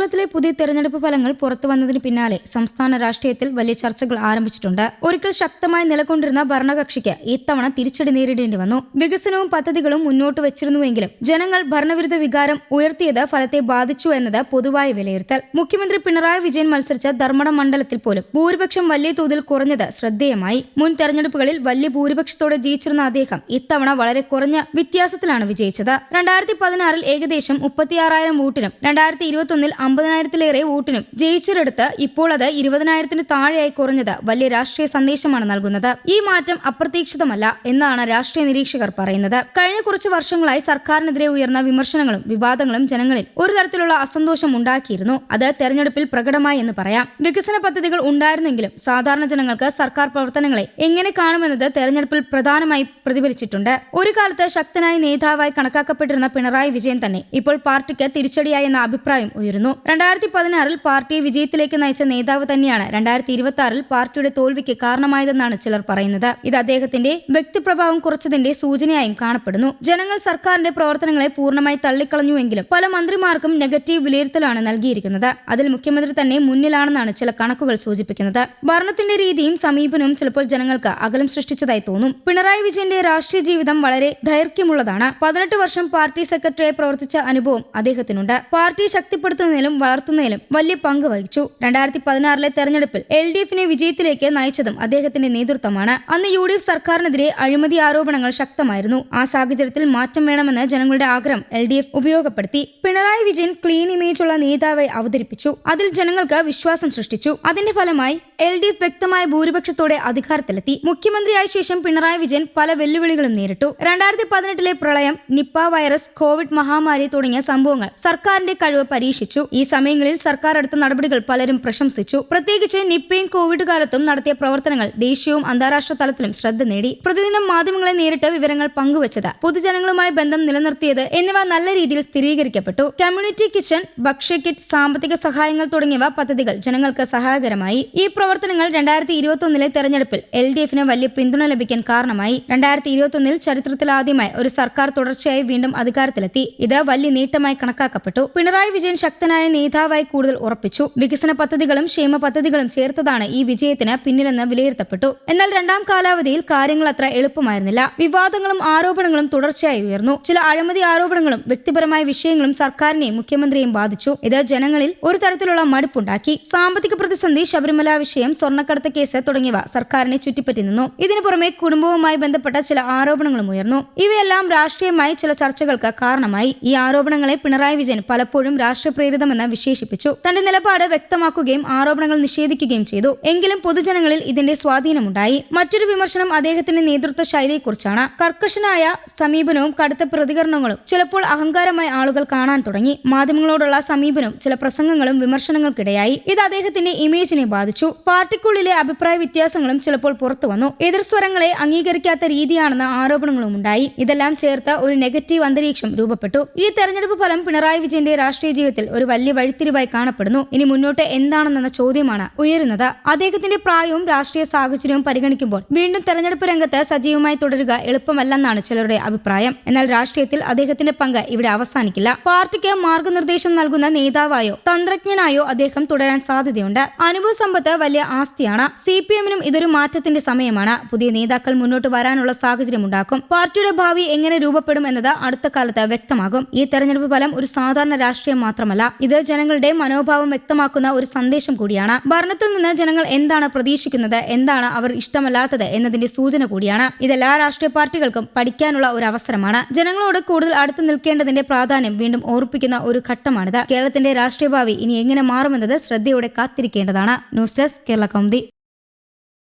കേരളത്തിലെ പുതിയ തെരഞ്ഞെടുപ്പ് ഫലങ്ങൾ പുറത്തുവന്നതിന് പിന്നാലെ സംസ്ഥാന രാഷ്ട്രീയത്തിൽ വലിയ ചർച്ചകൾ ആരംഭിച്ചിട്ടുണ്ട്. ഒരിക്കൽ ശക്തമായി നിലകൊണ്ടിരുന്ന ഭരണകക്ഷിക്ക് ഇത്തവണ തിരിച്ചടി നേരിടേണ്ടി വന്നു. വികസനവും പദ്ധതികളും മുന്നോട്ട് വെച്ചിരുന്നുവെങ്കിലും ജനങ്ങൾ ഭരണവിരുദ്ധ വികാരം ഉയർത്തിയത് ഫലത്തെ ബാധിച്ചു എന്നത് പൊതുവായ വിലയിരുത്തൽ. മുഖ്യമന്ത്രി പിണറായി വിജയൻ മത്സരിച്ച ധർമ്മടം മണ്ഡലത്തിൽ പോലും ഭൂരിപക്ഷം വലിയ തോതിൽ കുറഞ്ഞത് ശ്രദ്ധേയമായി. മുൻ തെരഞ്ഞെടുപ്പുകളിൽ വലിയ ഭൂരിപക്ഷത്തോടെ ജയിച്ചിരുന്ന അദ്ദേഹം ഇത്തവണ വളരെ കുറഞ്ഞ വ്യത്യാസത്തിലാണ് വിജയിച്ചത്. 2016 ഏകദേശം 36,000 വോട്ടിനും 2021 50,000-ലേറെ വോട്ടിനും ജയിച്ചൊരിടത്ത് ഇപ്പോൾ അത് 20,000-ന് താഴെയായി കുറഞ്ഞത് വലിയ രാഷ്ട്രീയ സന്ദേശമാണ് നൽകുന്നത്. ഈ മാറ്റം അപ്രതീക്ഷിതമല്ല എന്നാണ് രാഷ്ട്രീയ നിരീക്ഷകർ പറയുന്നത്. കഴിഞ്ഞ കുറച്ച് വർഷങ്ങളായി സർക്കാരിനെതിരെ ഉയർന്ന വിമർശനങ്ങളും വിവാദങ്ങളും ജനങ്ങളിൽ ഒരു തരത്തിലുള്ള അസന്തോഷം ഉണ്ടാക്കിയിരുന്നു. അത് തെരഞ്ഞെടുപ്പിൽ പ്രകടമായി എന്ന് പറയാം. വികസന പദ്ധതികൾ ഉണ്ടായിരുന്നെങ്കിലും സാധാരണ ജനങ്ങൾക്ക് സർക്കാർ പ്രവർത്തനങ്ങളെ എങ്ങനെ കാണുമെന്നത് തെരഞ്ഞെടുപ്പിൽ പ്രധാനമായി പ്രതിഫലിച്ചിട്ടുണ്ട്. ഒരു കാലത്ത് ശക്തനായ നേതാവായി കണക്കാക്കപ്പെട്ടിരുന്ന പിണറായി വിജയൻ തന്നെ ഇപ്പോൾ പാർട്ടിക്ക് തിരിച്ചടിയായി എന്ന അഭിപ്രായം ഉയരുന്നു. 2016 പാർട്ടിയെ വിജയത്തിലേക്ക് നയിച്ച നേതാവ് തന്നെയാണ് 2026 പാർട്ടിയുടെ തോൽവിക്ക് കാരണമായതെന്നാണ് ചിലർ പറയുന്നത്. ഇത് അദ്ദേഹത്തിന്റെ വ്യക്തിപ്രഭാവം കുറച്ചതിന്റെ സൂചനയായും കാണപ്പെടുന്നു. ജനങ്ങൾ സർക്കാരിന്റെ പ്രവർത്തനങ്ങളെ പൂർണ്ണമായി തള്ളിക്കളഞ്ഞുവെങ്കിലും പല മന്ത്രിമാർക്കും നെഗറ്റീവ് വിലയിരുത്തലാണ് നൽകിയിരിക്കുന്നത്. അതിൽ മുഖ്യമന്ത്രി തന്നെ മുന്നിലാണെന്നാണ് ചില കണക്കുകൾ സൂചിപ്പിക്കുന്നത്. ഭരണത്തിന്റെ രീതിയും സമീപനവും ചിലപ്പോൾ ജനങ്ങൾക്ക് അകലം സൃഷ്ടിച്ചതായി തോന്നും. പിണറായി വിജയന്റെ രാഷ്ട്രീയ ജീവിതം വളരെ ദൈർഘ്യമുള്ളതാണ്. 18 വർഷം പാർട്ടി സെക്രട്ടറിയായി പ്രവർത്തിച്ച അനുഭവം അദ്ദേഹത്തിനുണ്ട്. പാർട്ടിയെ ശക്തിപ്പെടുത്തുന്നതിലും വളർത്തുന്നതിലും വലിയ പങ്ക് വഹിച്ചു. 2016 തെരഞ്ഞെടുപ്പിൽ LDFനെ വിജയത്തിലേക്ക് നയിച്ചതും അദ്ദേഹത്തിന്റെ നേതൃത്വമാണ്. അന്ന് UDF സർക്കാരിനെതിരെ അഴിമതി ആരോപണങ്ങൾ ശക്തമായിരുന്നു. ആ സാഹചര്യത്തിൽ മാറ്റം വേണമെന്ന് ജനങ്ങളുടെ ആഗ്രഹം LDF ഉപയോഗപ്പെടുത്തി. പിണറായി വിജയൻ ക്ലീൻ ഇമേജുള്ള നേതാവായി അവതരിപ്പിച്ചു. അതിൽ ജനങ്ങൾക്ക് വിശ്വാസം സൃഷ്ടിച്ചു. അതിന്റെ ഫലമായി LDF വ്യക്തമായ ഭൂരിപക്ഷത്തോടെ അധികാരത്തിലെത്തി. മുഖ്യമന്ത്രിയായ ശേഷം പിണറായി വിജയൻ പല വെല്ലുവിളികളും നേരിട്ടു. 2018 പ്രളയം, നിപ്പ വൈറസ്, കോവിഡ് മഹാമാരി തുടങ്ങിയ സംഭവങ്ങൾ സർക്കാരിന്റെ കഴിവ് പരീക്ഷിച്ചു. ഈ സമയങ്ങളിൽ സർക്കാർ എടുത്ത നടപടികൾ പലരും പ്രശംസിച്ചു. പ്രത്യേകിച്ച് നിപ്പയും കോവിഡ് കാലത്തും നടത്തിയ പ്രവർത്തനങ്ങൾ ദേശീയവും അന്താരാഷ്ട്ര തലത്തിലും ശ്രദ്ധ നേടി. പ്രതിദിനം മാധ്യമങ്ങളെ നേരിട്ട് വിവരങ്ങൾ പങ്കുവച്ചത്, പൊതുജനങ്ങളുമായി ബന്ധം നിലനിർത്തിയത് എന്നിവ നല്ല രീതിയിൽ സ്ഥിരീകരിക്കപ്പെട്ടു. കമ്മ്യൂണിറ്റി കിച്ചൺ, ഭക്ഷ്യ കിറ്റ്, സാമ്പത്തിക സഹായങ്ങൾ തുടങ്ങിയവ പദ്ധതികൾ ജനങ്ങൾക്ക് സഹായകരമായി. ഈ പ്രവർത്തനങ്ങൾ 2021 തെരഞ്ഞെടുപ്പിൽ LDFന് വലിയ പിന്തുണ ലഭിക്കാൻ കാരണമായി. 2021 ചരിത്രത്തിലാദ്യമായി ഒരു സർക്കാർ തുടർച്ചയായി വീണ്ടും അധികാരത്തിലെത്തി. ഇത് വലിയ നേട്ടമായി കണക്കാക്കപ്പെട്ടു. പിണറായി വിജയൻ ശക്തനായ നേതാവായി കൂടുതൽ ഉറപ്പിച്ചു. വികസന പദ്ധതികളും ക്ഷേമ പദ്ധതികളും ചേർത്തതാണ് ഈ വിജയത്തിന് പിന്നിലെന്ന് വിലയിരുത്തപ്പെട്ടു. എന്നാൽ രണ്ടാം കാലാവധിയിൽ കാര്യങ്ങൾ അത്ര എളുപ്പമായിരുന്നില്ല. വിവാദങ്ങളും ആരോപണങ്ങളും തുടർച്ചയായി ഉയർന്നു. ചില അഴിമതി ആരോപണങ്ങളും വ്യക്തിപരമായ വിഷയങ്ങളും സർക്കാരിനെയും മുഖ്യമന്ത്രിയെയും ബാധിച്ചു. ഇത് ജനങ്ങളിൽ ഒരു തരത്തിലുള്ള മടുപ്പുണ്ടാക്കി. സാമ്പത്തിക പ്രതിസന്ധി, ശബരിമല വിഷയം, സ്വർണ്ണക്കടത്ത് കേസ് തുടങ്ങിയവ സർക്കാരിനെ ചുറ്റിപ്പറ്റി നിന്നു. ഇതിനു പുറമെ കുടുംബവുമായി ബന്ധപ്പെട്ട ചില ആരോപണങ്ങളും ഉയർന്നു. ഇവയെല്ലാം രാഷ്ട്രീയമായി ചില ചർച്ചകൾക്ക് കാരണമായി. ഈ ആരോപണങ്ങളെ പിണറായി വിജയൻ പലപ്പോഴും രാഷ്ട്രീയ പ്രേരിതമെന്ന് വിശേഷിപ്പിച്ചു. തന്റെ നിലപാട് വ്യക്തമാക്കുകയും ആരോപണങ്ങൾ നിഷേധിക്കുകയും ചെയ്തു. എങ്കിലും പൊതുജനങ്ങളിൽ ഇതിന്റെ സ്വാധീനമുണ്ടായി. മറ്റൊരു വിമർശനം അദ്ദേഹത്തിന്റെ നേതൃത്വ ശൈലിയെക്കുറിച്ചാണ്. കർക്കശനായ സമീപനവും കടുത്ത പ്രതികരണങ്ങളും ചിലപ്പോൾ അഹങ്കാരമായി ആളുകൾ കാണാൻ തുടങ്ങി. മാധ്യമങ്ങളോടുള്ള സമീപനവും ചില പ്രസംഗങ്ങളും വിമർശനങ്ങൾക്കിടയായി. ഇത് അദ്ദേഹത്തിന്റെ ഇമേജിനെ ബാധിച്ചു. പാർട്ടിക്കുള്ളിലെ അഭിപ്രായ വ്യത്യാസങ്ങളും ചിലപ്പോൾ പുറത്തു വന്നു. എതിർസ്വരങ്ങളെ അംഗീകരിക്കാത്ത രീതിയാണെന്ന ആരോപണങ്ങളും ഉണ്ടായി. ഇതെല്ലാം ചേർത്ത് ഒരു നെഗറ്റീവ് അന്തരീക്ഷം രൂപപ്പെട്ടു. ഈ തെരഞ്ഞെടുപ്പ് ഫലം പിണറായി വിജയന്റെ രാഷ്ട്രീയ ജീവിതത്തിൽ ഒരു വലിയ വഴിത്തിരിവായി കാണപ്പെടുന്നു. ഇനി മുന്നോട്ട് എന്താണെന്ന ചോദ്യമാണ് ഉയരുന്നത്. അദ്ദേഹത്തിന്റെ പ്രായവും രാഷ്ട്രീയ സാഹചര്യവും പരിഗണിക്കുമ്പോൾ വീണ്ടും തെരഞ്ഞെടുപ്പ് രംഗത്ത് സജീവമായി തുടരുക എളുപ്പമല്ലെന്നാണ് ചിലരുടെ അഭിപ്രായം. എന്നാൽ രാഷ്ട്രീയത്തിൽ അദ്ദേഹത്തിന്റെ പങ്ക് ഇവിടെ അവസാനിക്കില്ല. പാർട്ടിക്ക് മാർഗനിർദ്ദേശം നൽകുന്ന നേതാവായോ തന്ത്രജ്ഞനായോ അദ്ദേഹം തുടരാൻ സാധ്യതയുണ്ട്. അനുഭവ സമ്പത്ത് വലിയ ആസ്തിയാണ്. CPM-നും ഇതൊരു മാറ്റത്തിന്റെ സമയമാണ്. പുതിയ നേതാക്കൾ മുന്നോട്ട് വരാനുള്ള സാഹചര്യം ഉണ്ടാക്കും. പാർട്ടിയുടെ ഭാവി എങ്ങനെ രൂപപ്പെടും എന്നത് അടുത്ത കാലത്ത് വ്യക്തമാകും. ഈ തെരഞ്ഞെടുപ്പ് ഫലം ഒരു സാധാരണ രാഷ്ട്രീയം മാത്രമല്ല, ഇത് ജനങ്ങളുടെ മനോഭാവം വ്യക്തമാക്കുന്ന ഒരു സന്ദേശം കൂടിയാണ്. ഭരണത്തിൽ നിന്ന് ജനങ്ങൾ എന്താണ് പ്രതീക്ഷിക്കുന്നത്, എന്താണ് അവർ ഇഷ്ടമല്ലാത്തത് എന്നതിന്റെ സൂചന കൂടിയാണ്. ഇതെല്ലാ രാഷ്ട്രീയ പാർട്ടികൾക്കും പഠിക്കാനുള്ള ഒരു അവസരമാണ്. ജനങ്ങളോട് കൂടുതൽ അടുത്ത് നിൽക്കേണ്ടതിന്റെ പ്രാധാന്യം വീണ്ടും ഓർപ്പിക്കുന്ന ഒരു ഘട്ടമാണിത്. കേരളത്തിന്റെ രാഷ്ട്രീയ ഭാവി ഇനി എങ്ങനെ മാറുമെന്നത് ശ്രദ്ധയോടെ കാത്തിരിക്കേണ്ടതാണ്. News desk, Kerala Kaumudi.